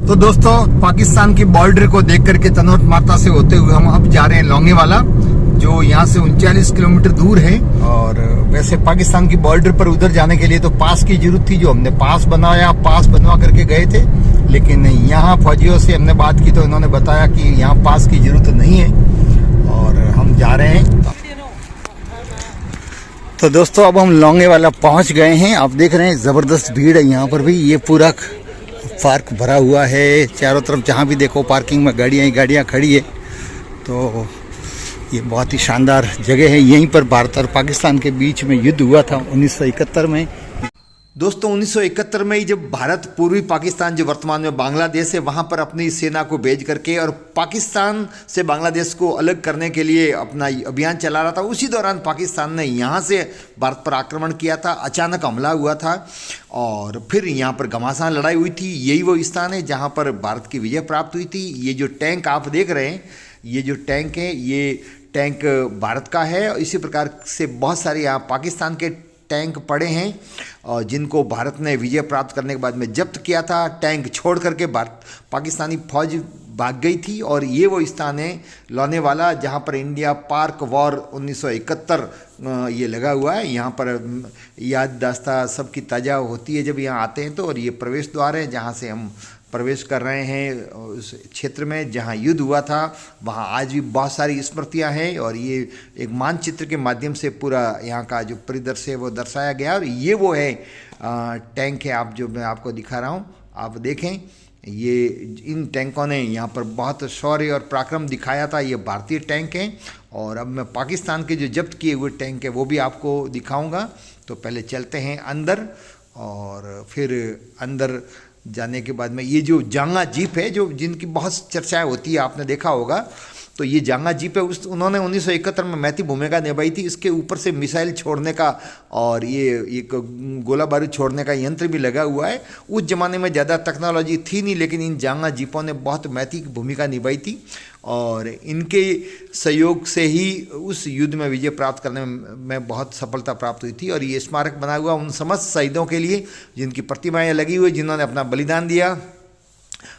तो दोस्तों, पाकिस्तान की बॉर्डर को देख करके तनोट माता से होते हुए हम अब जा रहे हैं लोंगेवाला, जो यहाँ से 39 किलोमीटर दूर है। और वैसे पाकिस्तान की बॉर्डर पर उधर जाने के लिए तो पास की जरूरत थी, जो हमने पास बनवा करके गए थे। लेकिन यहाँ फौजियों से हमने बात की तो इन्होंने बताया कि यहाँ पास की जरूरत नहीं है और हम जा रहे हैं। तो दोस्तों, अब हम लोंगेवाला पहुँच गए हैं। आप देख रहे हैं जबरदस्त भीड़ है यहाँ पर भी। ये पूरा पार्क भरा हुआ है, चारों तरफ जहाँ भी देखो पार्किंग में गाड़ियाँ ही गाड़ियाँ खड़ी है। तो ये बहुत ही शानदार जगह है। यहीं पर भारत और पाकिस्तान के बीच में युद्ध हुआ था 1971 में। दोस्तों, 1971 में ही जब भारत पूर्वी पाकिस्तान, जो वर्तमान में बांग्लादेश है, वहाँ पर अपनी सेना को भेज करके और पाकिस्तान से बांग्लादेश को अलग करने के लिए अपना अभियान चला रहा था, उसी दौरान पाकिस्तान ने यहाँ से भारत पर आक्रमण किया था। अचानक हमला हुआ था और फिर यहाँ पर घमासान लड़ाई हुई थी। यही वो स्थान है जहाँ पर भारत की विजय प्राप्त हुई थी। ये जो टैंक आप देख रहे हैं, ये जो टैंक है, ये टैंक भारत का है। इसी प्रकार से बहुत सारे यहाँ पाकिस्तान के टैंक पड़े हैं और जिनको भारत ने विजय प्राप्त करने के बाद में जब्त किया था। टैंक छोड़ करके पाकिस्तानी फौज भाग गई थी। और ये वो स्थान है लोंगेवाला, जहाँ पर इंडिया पाक वॉर 1971 ये लगा हुआ है। यहाँ पर याददाश्त सबकी ताज़ा होती है जब यहाँ आते हैं तो। और ये प्रवेश द्वार है जहाँ से हम प्रवेश कर रहे हैं उस क्षेत्र में जहाँ युद्ध हुआ था। वहाँ आज भी बहुत सारी स्मृतियाँ हैं और ये एक मानचित्र के माध्यम से पूरा यहाँ का जो परिदृश्य है वो दर्शाया गया। और ये वो है टैंक है, आप जो मैं आपको दिखा रहा हूँ, आप देखें। ये इन टैंकों ने यहाँ पर बहुत शौर्य और पराक्रम दिखाया था। ये भारतीय टैंक हैं और अब मैं पाकिस्तान के जो जब्त किए हुए टैंक है वो भी आपको दिखाऊँगा। तो पहले चलते हैं अंदर और फिर अंदर जाने के बाद में ये जो जांगा जीप है, जो जिनकी बहुत चर्चाएं होती है, आपने देखा होगा। तो ये जांगा जीप है, उन्होंने 1971 में महती भूमिका निभाई थी। इसके ऊपर से मिसाइल छोड़ने का और ये एक गोला बारूद छोड़ने का यंत्र भी लगा हुआ है। उस ज़माने में ज़्यादा टेक्नोलॉजी थी नहीं, लेकिन इन जांगा जीपों ने बहुत महती भूमिका निभाई थी और इनके सहयोग से ही उस युद्ध में विजय प्राप्त करने में बहुत सफलता प्राप्त हुई थी। और ये स्मारक बना हुआ उन समस्त शहीदों के लिए जिनकी प्रतिमाएँ लगी हुई, जिन्होंने अपना बलिदान दिया,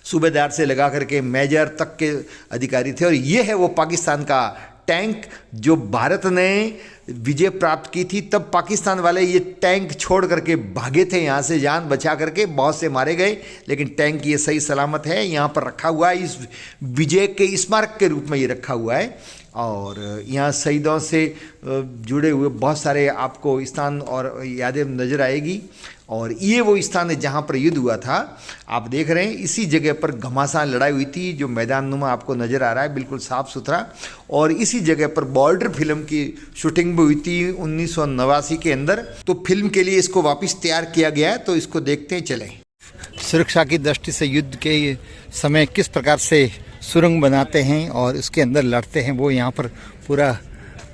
सूबेदार से लगा करके मेजर तक के अधिकारी थे। और ये है वो पाकिस्तान का टैंक जो भारत ने विजय प्राप्त की थी। तब पाकिस्तान वाले ये टैंक छोड़ करके भागे थे यहाँ से, जान बचा करके। बहुत से मारे गए, लेकिन टैंक ये सही सलामत है, यहाँ पर रखा हुआ है। इस विजय के स्मारक के रूप में ये रखा हुआ है। और यहाँ शहीदों से जुड़े हुए बहुत सारे आपको स्थान और यादें नज़र आएगी। और ये वो स्थान है जहाँ पर युद्ध हुआ था। आप देख रहे हैं इसी जगह पर घमासान लड़ाई हुई थी, जो मैदान नुमा आपको नज़र आ रहा है, बिल्कुल साफ़ सुथरा। और इसी जगह पर बॉर्डर फिल्म की शूटिंग भी हुई थी 1989 के अंदर। तो फिल्म के लिए इसको वापस तैयार किया गया है, तो इसको देखते हैं, चलें। सुरक्षा की दृष्टि से युद्ध के समय किस प्रकार से सुरंग बनाते हैं और उसके अंदर लड़ते हैं, वो यहाँ पर पूरा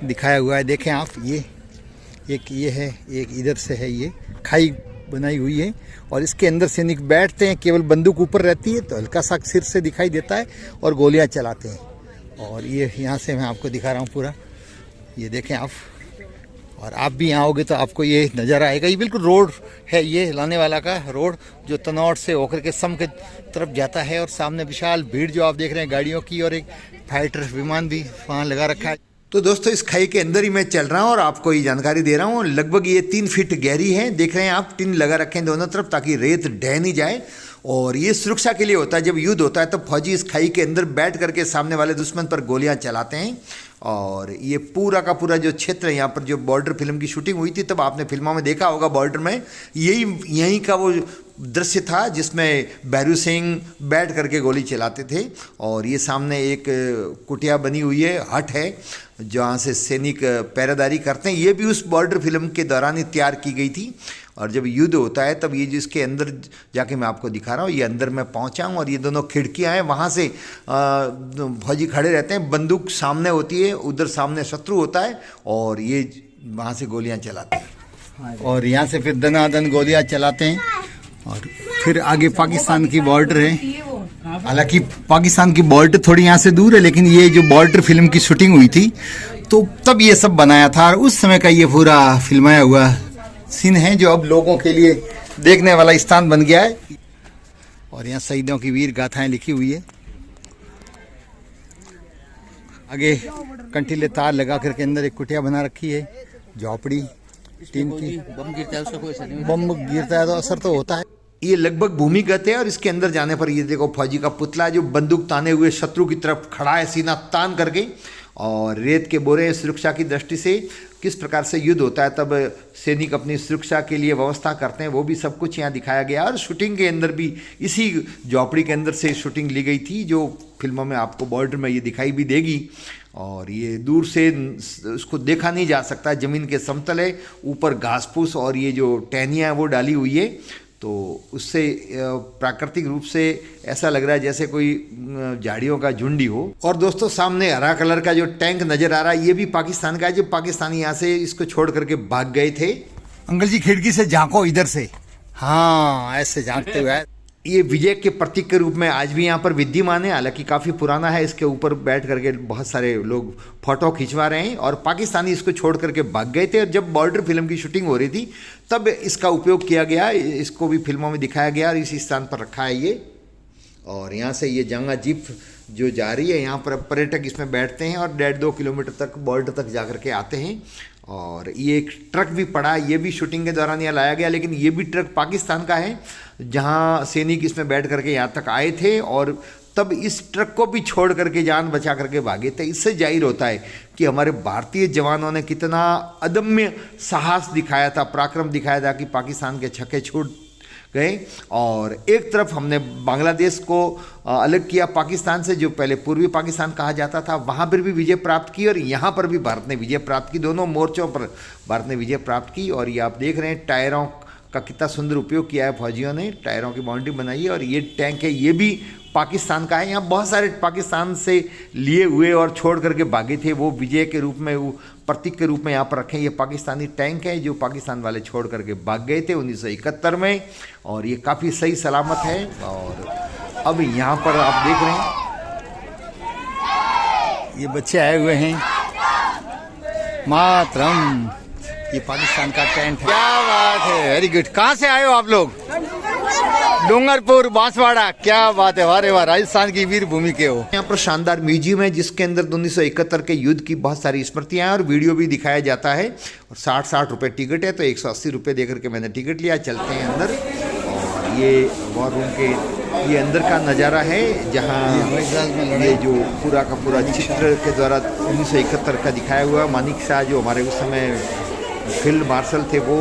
दिखाया हुआ है। देखें आप, ये एक ये है, एक इधर से है, ये खाई बनाई हुई है और इसके अंदर सैनिक बैठते हैं। केवल बंदूक ऊपर रहती है तो हल्का सा सिर से दिखाई देता है और गोलियां चलाते हैं। और ये यहाँ से मैं आपको दिखा रहा हूँ पूरा, ये देखें आप। और आप भी यहाँ आओगे तो आपको ये नज़र आएगा। ये बिल्कुल रोड है, ये लोंगेवाला का रोड, जो तनौट से होकर के सम के तरफ जाता है। और सामने विशाल भीड़ जो आप देख रहे हैं गाड़ियों की, और एक फाइटर विमान भी वहाँ लगा रखा है। तो दोस्तों, इस खाई के अंदर ही मैं चल रहा हूँ और आपको ये जानकारी दे रहा हूँ। लगभग ये 3 फीट गहरी है, देख रहे हैं आप। टिन लगा रखे हैं दोनों तरफ ताकि रेत ढह नहीं जाए। और ये सुरक्षा के लिए होता है। जब युद्ध होता है तब फौजी इस खाई के अंदर बैठ करके सामने वाले दुश्मन पर गोलियां चलाते हैं। और ये पूरा का पूरा जो क्षेत्र है, यहाँ पर जो बॉर्डर फिल्म की शूटिंग हुई थी, तब आपने फिल्मों में देखा होगा बॉर्डर में यहीं का वो दृश्य था जिसमें भैरू सिंह बैठ करके गोली चलाते थे। और ये सामने एक कुटिया बनी हुई है, हट है, जहाँ से सैनिक पहरेदारी करते हैं। ये भी उस बॉर्डर फिल्म के दौरान ही तैयार की गई थी। और जब युद्ध होता है तब ये जिसके अंदर जाके मैं आपको दिखा रहा हूँ, ये अंदर मैं पहुँचा हूँ और ये दोनों खिड़कियाँ हैं, वहाँ से फौजी खड़े रहते हैं, बंदूक सामने होती है, उधर सामने शत्रु होता है और ये वहाँ से गोलियाँ चलाते हैं। और यहाँ से फिर दनादन गोलियाँ चलाते हैं। और फिर आगे पाकिस्तान की बॉर्डर है। हालांकि पाकिस्तान की बॉर्डर थोड़ी यहाँ से दूर है, लेकिन ये जो बॉर्डर फिल्म की शूटिंग हुई थी तो तब ये सब बनाया था। और उस समय का ये पूरा फिल्माया हुआ सीन है, जो अब लोगों के लिए देखने वाला स्थान बन गया है। और यहाँ शहीदों की वीर गाथाएं लिखी हुई है। आगे कंटीले तार लगा करके अंदर एक कुटिया बना रखी है, झोपड़ी टीन की। बम गिरता है उसका कोई असर नहीं बम गिरता है तो असर तो होता है। ये लगभग भूमिगत है और इसके अंदर जाने पर ये देखो फौजी का पुतला जो बंदूक ताने हुए शत्रु की तरफ खड़ा है, सीना तान करके। और रेत के बोरे सुरक्षा की दृष्टि से किस प्रकार से युद्ध होता है, तब सैनिक अपनी सुरक्षा के लिए व्यवस्था करते हैं, वो भी सब कुछ यहाँ दिखाया गया। और शूटिंग के अंदर भी इसी झोपड़ी के अंदर से शूटिंग ली गई थी, जो फिल्मों में आपको बॉर्डर में ये दिखाई भी देगी। और ये दूर से उसको देखा नहीं जा सकता, ज़मीन के समतल है, ऊपर घास फूस और ये जो टहनियाँ वो डाली हुई है, तो उससे प्राकृतिक रूप से ऐसा लग रहा है जैसे कोई झाड़ियों का झुंड ही हो। और दोस्तों सामने हरा कलर का जो टैंक नज़र आ रहा है, ये भी पाकिस्तान का है, जो पाकिस्तानी यहाँ से इसको छोड़ करके भाग गए थे। अंकल जी खिड़की से झांको इधर से, हाँ ऐसे झांकते हुए। ये विजय के प्रतीक के रूप में आज भी यहाँ पर विद्यमान है, हालांकि काफ़ी पुराना है। इसके ऊपर बैठ करके बहुत सारे लोग फोटो खिंचवा रहे हैं। और पाकिस्तानी इसको छोड़ करके भाग गए थे, और जब बॉर्डर फिल्म की शूटिंग हो रही थी तब इसका उपयोग किया गया, इसको भी फिल्मों में दिखाया गया और इसी स्थान पर रखा है ये। और यहाँ से ये जंगा जीप जो जा रही है, यहाँ पर पर्यटक इसमें बैठते हैं और 1.5-2 किलोमीटर तक बॉर्डर तक जा करके आते हैं। और ये एक ट्रक भी पड़ा है, ये भी शूटिंग के दौरान यहाँ लाया गया, लेकिन ये भी ट्रक पाकिस्तान का है, जहाँ सैनिक इसमें बैठ करके यहाँ तक आए थे और तब इस ट्रक को भी छोड़ करके जान बचा करके भागे थे। इससे जाहिर होता है कि हमारे भारतीय जवानों ने कितना अदम्य साहस दिखाया था, पराक्रम दिखाया था कि पाकिस्तान के छक्के छूट गए। और एक तरफ हमने बांग्लादेश को अलग किया पाकिस्तान से, जो पहले पूर्वी पाकिस्तान कहा जाता था, वहाँ पर भी विजय प्राप्त की और यहाँ पर भी भारत ने विजय प्राप्त की। दोनों मोर्चों पर भारत ने विजय प्राप्त की। और ये आप देख रहे हैं टायरों का कितना सुंदर उपयोग किया है फौजियों ने, टायरों की बाउंड्री बनाई है। और ये टैंक है, ये भी पाकिस्तान का है। यहाँ बहुत सारे पाकिस्तान से लिए हुए और छोड़ करके भागे थे, वो विजय के रूप में, वो प्रतीक के रूप में यहाँ पर रखे। ये पाकिस्तानी टैंक है जो पाकिस्तान वाले छोड़ करके भाग गए थे 1971 में, और ये काफ़ी सही सलामत है। और अब यहाँ पर आप देख रहे हैं ये बच्चे आए हुए हैं, मातरम, ये पाकिस्तान का टेंट है। क्या बात है, वेरी गुड। कहाँ से आए हो आप लोग? डूंगरपुर, बांसवाड़ा। क्या बात है, वारे वाह, राजस्थान की वीर भूमि के हो। यहाँ पर शानदार म्यूजियम है जिसके अंदर 1971 के युद्ध की बहुत सारी स्मृतियां हैं और वीडियो भी दिखाया जाता है। और 60 रुपये टिकट है, तो 180 रुपये दे करके मैंने टिकट लिया। चलते हैं अंदर। और ये वॉर रूम के ये अंदर का नज़ारा है, जहाँ ये जो पूरा का पूरा चित्र के द्वारा 1971 का दिखाया हुआ। मानिक शाह जो हमारे उस समय फील्ड मार्शल थे, वो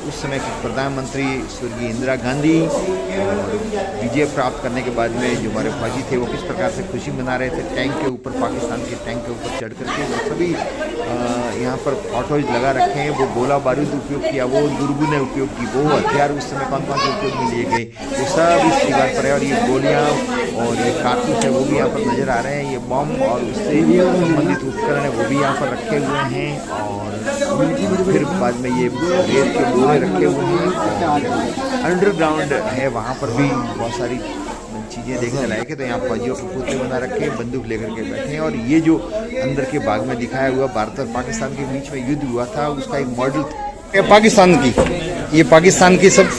उस समय के प्रधानमंत्री स्वर्गीय इंदिरा गांधी, और विजय प्राप्त करने के बाद में जो हमारे फौजी थे वो किस प्रकार से खुशी मना रहे थे टैंक के ऊपर, पाकिस्तान के टैंक के ऊपर चढ़ करके। वो सभी यहाँ पर फोटोज लगा रखे हैं। वो गोला बारूद उपयोग किया, वो दुर्गुने उपयोग की, वो हथियार उस समय कौन कौन से उपयोग में लिए गए, वो सब इस दीवार पर है। और ये गोलियाँ और ये कारतूस है वो भी यहाँ पर नज़र आ रहे हैं। ये बम और उससे संबंधित उपकरण है वो भी यहाँ पर रखे हुए हैं। और फिर बाद में ये रेत के बोरे रखे हुए हैं। अंडरग्राउंड है, वहाँ पर भी बहुत सारी चीज़ें देखने लायक है। तो यहाँ फौजियों के पुतले बना रखे, बंदूक लेकर के बैठे हैं। और ये जो अंदर के भाग में दिखाया हुआ भारत और पाकिस्तान के बीच में युद्ध हुआ था, उसका एक मॉडल था। पाकिस्तान की, ये पाकिस्तान की सब,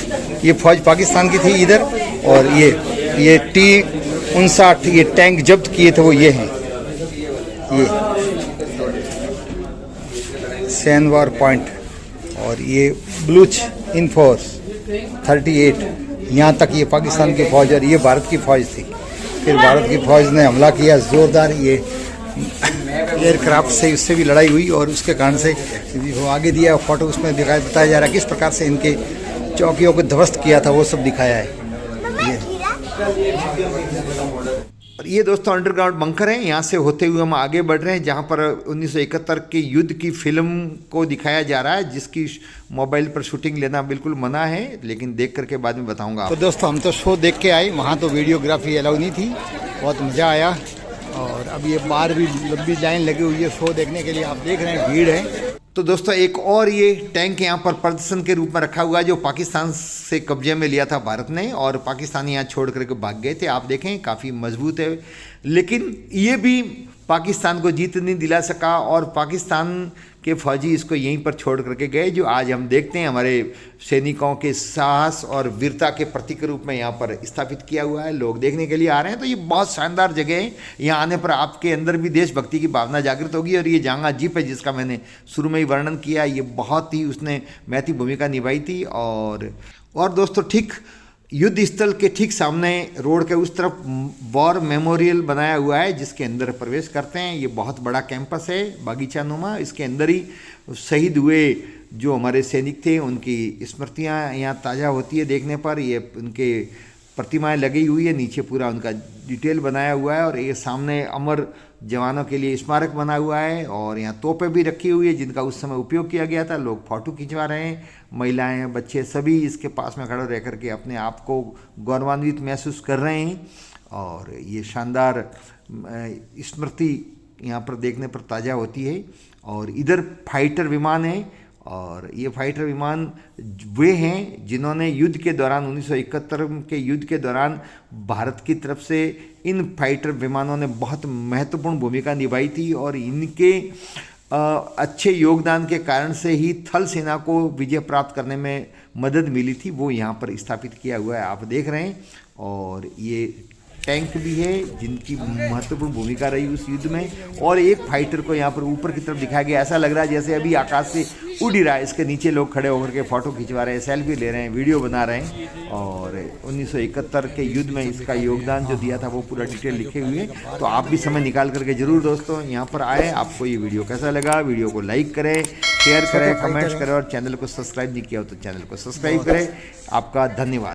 ये फौज पाकिस्तान की थी इधर। और ये T-59 ये टैंक जब्त किए थे, वो ये हैं, ये सैनवार पॉइंट। और ये बलूच इनफोर्स 38, यहाँ तक ये पाकिस्तान की फौज और ये भारत की फौज थी। फिर भारत की फौज ने हमला किया जोरदार, ये एयरक्राफ्ट से, उससे भी लड़ाई हुई और उसके कारण से वो आगे दिया फोटो, उसमें बताया जा रहा है किस प्रकार से इनके चौकियों को ध्वस्त किया था, वो सब दिखाया है। और ये दोस्तों अंडरग्राउंड बंकर है, यहाँ से होते हुए हम आगे बढ़ रहे हैं, जहाँ पर 1971 के युद्ध की फिल्म को दिखाया जा रहा है, जिसकी मोबाइल पर शूटिंग लेना बिल्कुल मना है, लेकिन देख करके बाद में बताऊंगा। तो दोस्तों हम तो शो देख के आए, वहाँ तो वीडियोग्राफी अलाउ नहीं थी, बहुत मज़ा आया। और अब ये बाहर भी लंबी लाइन लगी हुई है शो देखने के लिए, आप देख रहे हैं भीड़ है। तो दोस्तों एक और ये टैंक यहाँ पर प्रदर्शन के रूप में रखा हुआ है, जो पाकिस्तान से कब्जे में लिया था भारत ने, और पाकिस्तानी यहाँ छोड़ करके भाग गए थे। आप देखें काफ़ी मजबूत है, लेकिन ये भी पाकिस्तान को जीत नहीं दिला सका। और पाकिस्तान के फौजी इसको यहीं पर छोड़ करके गए, जो आज हम देखते हैं हमारे सैनिकों के साहस और वीरता के प्रतीक के रूप में यहाँ पर स्थापित किया हुआ है। लोग देखने के लिए आ रहे हैं, तो ये बहुत शानदार जगह है। यहाँ आने पर आपके अंदर भी देशभक्ति की भावना जागृत होगी। और ये जांगा जीप है जिसका मैंने शुरू में ही वर्णन किया, ये बहुत ही उसने महती भूमिका निभाई थी। और दोस्तों, ठीक युद्ध स्थल के ठीक सामने रोड के उस तरफ वॉर मेमोरियल बनाया हुआ है, जिसके अंदर प्रवेश करते हैं। ये बहुत बड़ा कैंपस है, बागीचा नुमा। इसके अंदर ही शहीद हुए जो हमारे सैनिक थे उनकी स्मृतियाँ यहाँ ताज़ा होती है देखने पर। ये उनके प्रतिमाएं लगी हुई है, नीचे पूरा उनका डिटेल बनाया हुआ है। और ये सामने अमर जवानों के लिए स्मारक बना हुआ है। और यहाँ तोपें भी रखी हुई है जिनका उस समय उपयोग किया गया था। लोग फोटो खिंचवा रहे हैं, महिलाएं, बच्चे सभी इसके पास में खड़े रह करके अपने आप को गौरवान्वित महसूस कर रहे हैं। और ये शानदार स्मृति यहाँ पर देखने पर ताज़ा होती है। और इधर फाइटर विमान है, और ये फाइटर विमान वे हैं जिन्होंने युद्ध के दौरान 1971 के युद्ध के दौरान भारत की तरफ से इन फाइटर विमानों ने बहुत महत्वपूर्ण भूमिका निभाई थी। और इनके अच्छे योगदान के कारण से ही थल सेना को विजय प्राप्त करने में मदद मिली थी, वो यहाँ पर स्थापित किया हुआ है, आप देख रहे हैं। और ये टैंक भी है जिनकी महत्वपूर्ण भूमिका रही उस युद्ध में। और एक फाइटर को यहाँ पर ऊपर की तरफ दिखाया गया, ऐसा लग रहा है जैसे अभी आकाश से उड़ ही रहा है। इसके नीचे लोग खड़े होकर के फ़ोटो खिंचवा रहे हैं, सेल्फी ले रहे हैं, वीडियो बना रहे हैं। और 1971 के युद्ध में इसका योगदान जो दिया था वो पूरा डिटेल लिखे हुए हैं। तो आप भी समय निकाल करके ज़रूर दोस्तों यहाँ पर आए। आपको ये वीडियो कैसा लगा, वीडियो को लाइक करें, शेयर करें, कमेंट्स करें, और चैनल को सब्सक्राइब नहीं किया हो तो चैनल को सब्सक्राइब करें। आपका धन्यवाद।